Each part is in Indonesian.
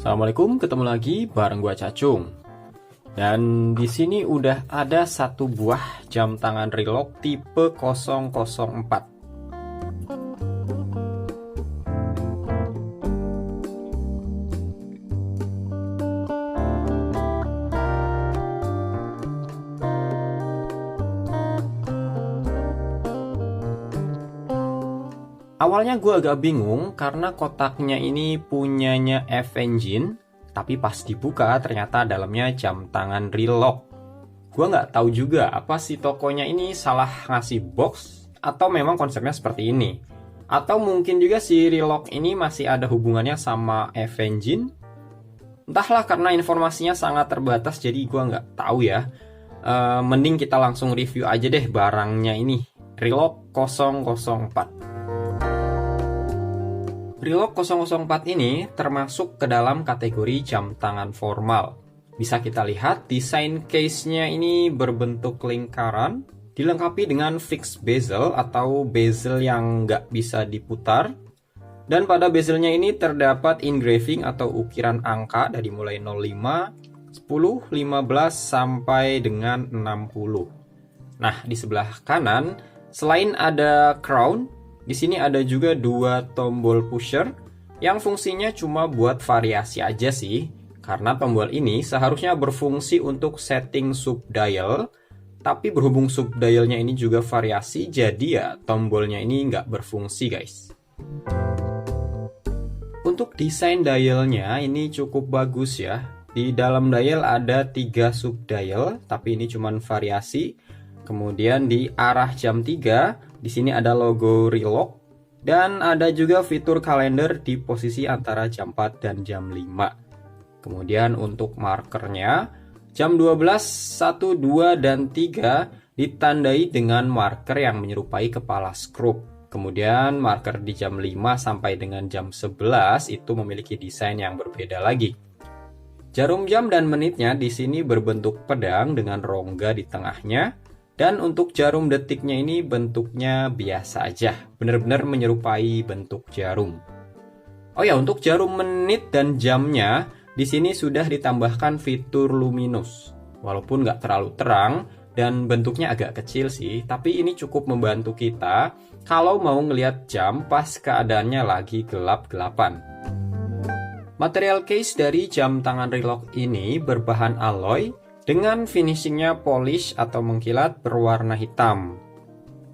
Assalamualaikum, ketemu lagi bareng gua Cacung. Dan di sini udah ada satu buah jam tangan Relock tipe 004. Awalnya gue agak bingung karena kotaknya ini punyanya F-Engine, tapi pas dibuka ternyata dalamnya jam tangan Relock. Gue nggak tahu juga apa sih tokonya ini salah ngasih box atau memang konsepnya seperti ini. Atau mungkin juga si Relock ini masih ada hubungannya sama F-Engine. Entahlah, karena informasinya sangat terbatas jadi gue nggak tahu ya. Mending kita langsung review aja deh barangnya ini, Relock 004. Relock 004 ini termasuk ke dalam kategori jam tangan formal. Bisa kita lihat desain case-nya ini berbentuk lingkaran, dilengkapi dengan fixed bezel atau bezel yang nggak bisa diputar. Dan pada bezelnya ini terdapat engraving atau ukiran angka dari mulai 05, 10, 15 sampai dengan 60. Nah, di sebelah kanan selain ada crown, di sini ada juga dua tombol pusher yang fungsinya cuma buat variasi aja sih, karena tombol ini seharusnya berfungsi untuk setting sub dial, tapi berhubung sub dialnya ini juga variasi, jadi ya tombolnya ini nggak berfungsi guys. Untuk desain dialnya ini cukup bagus ya. Di dalam dial ada 3 sub dial, tapi ini cuma variasi. Kemudian di arah jam 3, di sini ada logo Relock dan ada juga fitur kalender di posisi antara jam 4 dan jam 5. Kemudian untuk markernya, jam 12, 1, 2, dan 3 ditandai dengan marker yang menyerupai kepala skrup. Kemudian marker di jam 5 sampai dengan jam 11 itu memiliki desain yang berbeda lagi. Jarum jam dan menitnya di sini berbentuk pedang dengan rongga di tengahnya. Dan untuk jarum detiknya ini bentuknya biasa aja, benar-benar menyerupai bentuk jarum. Oh ya, untuk jarum menit dan jamnya di sini sudah ditambahkan fitur luminous. Walaupun nggak terlalu terang dan bentuknya agak kecil sih, tapi ini cukup membantu kita kalau mau ngelihat jam pas keadaannya lagi gelap-gelapan. Material case dari jam tangan Relock ini berbahan alloy dengan finishingnya polish atau mengkilat berwarna hitam.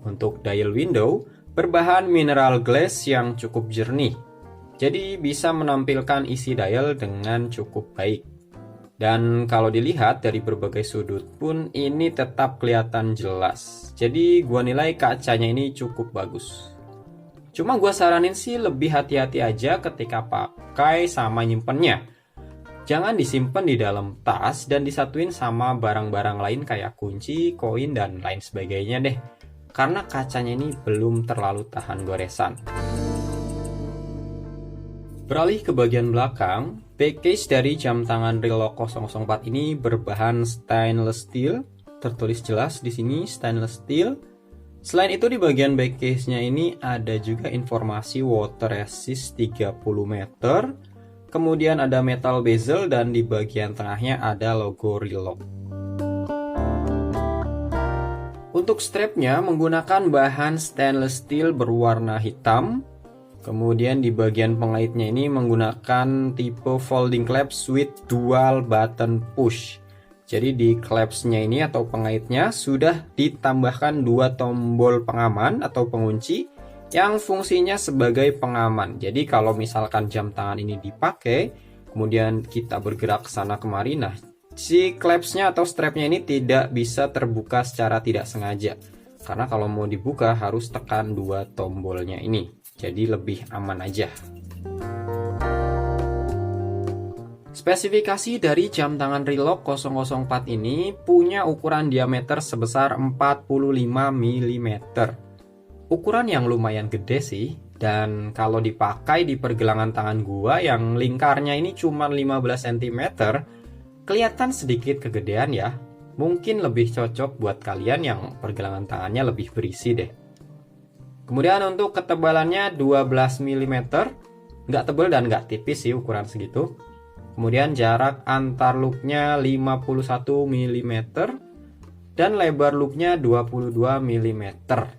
Untuk dial window berbahan mineral glass yang cukup jernih, jadi bisa menampilkan isi dial dengan cukup baik. Dan kalau dilihat dari berbagai sudut pun ini tetap kelihatan jelas. Jadi gua nilai kacanya ini cukup bagus. Cuma gua saranin sih lebih hati-hati aja ketika pakai sama nyimpennya. Jangan disimpan di dalam tas dan disatuin sama barang-barang lain kayak kunci, koin, dan lain sebagainya deh. Karena kacanya ini belum terlalu tahan goresan. Beralih ke bagian belakang, back case dari jam tangan Relock 004 ini berbahan stainless steel. Tertulis jelas di sini stainless steel. Selain itu di bagian back case-nya ini ada juga informasi water resist 30 meter. Kemudian ada metal bezel dan di bagian tengahnya ada logo Relock. Untuk strapnya menggunakan bahan stainless steel berwarna hitam. Kemudian di bagian pengaitnya ini menggunakan tipe folding clamps with dual button push. Jadi di clampsnya ini atau pengaitnya sudah ditambahkan 2 tombol pengaman atau pengunci yang fungsinya sebagai pengaman. Jadi kalau misalkan jam tangan ini dipakai, kemudian kita bergerak ke sana kemari, nah si clampsnya atau strapnya ini tidak bisa terbuka secara tidak sengaja. Karena kalau mau dibuka harus tekan 2 tombolnya ini. Jadi lebih aman aja. Spesifikasi dari jam tangan Relock 004 ini punya ukuran diameter sebesar 45 mm. Ukuran yang lumayan gede sih, dan kalau dipakai di pergelangan tangan gua yang lingkarnya ini cuma 15 cm, kelihatan sedikit kegedean ya. Mungkin lebih cocok buat kalian yang pergelangan tangannya lebih berisi deh. Kemudian untuk ketebalannya 12 mm, nggak tebal dan nggak tipis sih ukuran segitu. Kemudian jarak antar loopnya 51 mm. Dan lebar loopnya 22 mm.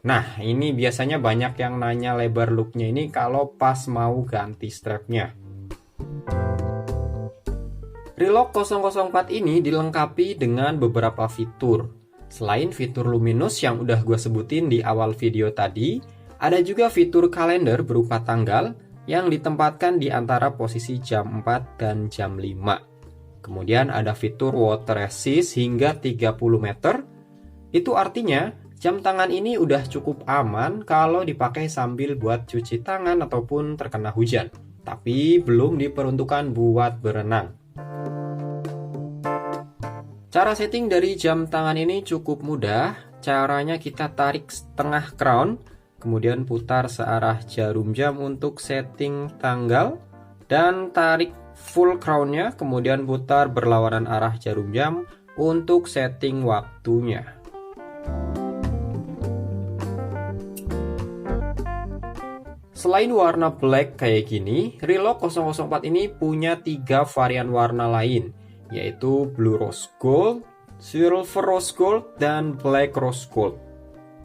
Nah, ini biasanya banyak yang nanya lebar loopnya ini kalau pas mau ganti strapnya. Relock 004 ini dilengkapi dengan beberapa fitur. Selain fitur luminous yang udah gue sebutin di awal video tadi, ada juga fitur kalender berupa tanggal yang ditempatkan di antara posisi jam 4 dan jam 5. Kemudian ada fitur water resist hingga 30 meter. Itu artinya jam tangan ini udah cukup aman kalau dipakai sambil buat cuci tangan ataupun terkena hujan. Tapi belum diperuntukkan buat berenang. Cara setting dari jam tangan ini cukup mudah. Caranya kita tarik setengah crown, kemudian putar searah jarum jam untuk setting tanggal, dan tarik full crownnya, kemudian putar berlawanan arah jarum jam untuk setting waktunya. Selain warna black kayak gini, Relock 004 ini punya 3 varian warna lain, yaitu Blue Rose Gold, Silver Rose Gold, dan Black Rose Gold.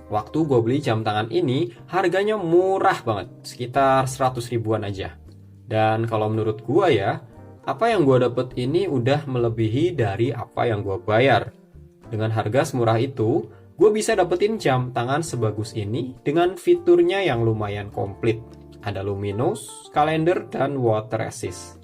Waktu gue beli jam tangan ini, harganya murah banget, sekitar 100 ribuan aja. Dan kalau menurut gue ya, apa yang gue dapet ini udah melebihi dari apa yang gue bayar. Dengan harga semurah itu, gue bisa dapetin jam tangan sebagus ini dengan fiturnya yang lumayan komplit. Ada luminous, kalender, dan water resist.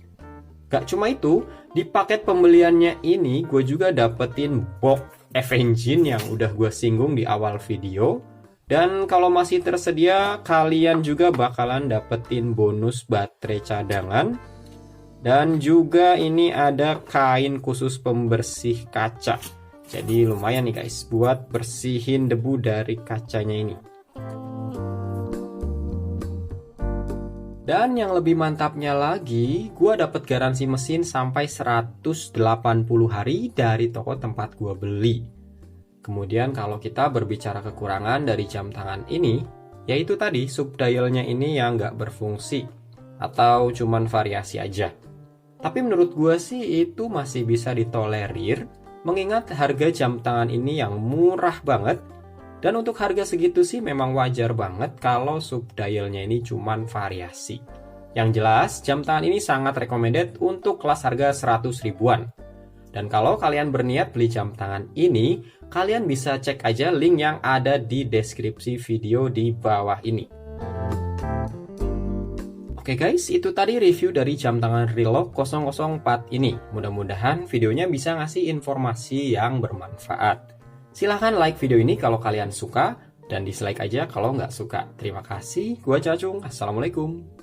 Gak cuma itu, di paket pembeliannya ini gue juga dapetin box F-Engine yang udah gue singgung di awal video. Dan kalau masih tersedia, kalian juga bakalan dapetin bonus baterai cadangan. Dan juga ini ada kain khusus pembersih kaca. Jadi lumayan nih guys, buat bersihin debu dari kacanya ini. Dan yang lebih mantapnya lagi, gue dapet garansi mesin sampai 180 hari dari toko tempat gue beli. Kemudian kalau kita berbicara kekurangan dari jam tangan ini, yaitu tadi subdialnya ini yang nggak berfungsi atau cuman variasi aja. Tapi menurut gue sih itu masih bisa ditolerir, mengingat harga jam tangan ini yang murah banget. Dan untuk harga segitu sih memang wajar banget kalau subdialnya ini cuman variasi. Yang jelas jam tangan ini sangat recommended untuk kelas harga 100 ribuan. Dan kalau kalian berniat beli jam tangan ini, kalian bisa cek aja link yang ada di deskripsi video di bawah ini. Oke guys, itu tadi review dari jam tangan Relock 004 ini. Mudah-mudahan videonya bisa ngasih informasi yang bermanfaat. Silahkan like video ini kalau kalian suka, dan dislike aja kalau nggak suka. Terima kasih, gua Cacung, assalamualaikum.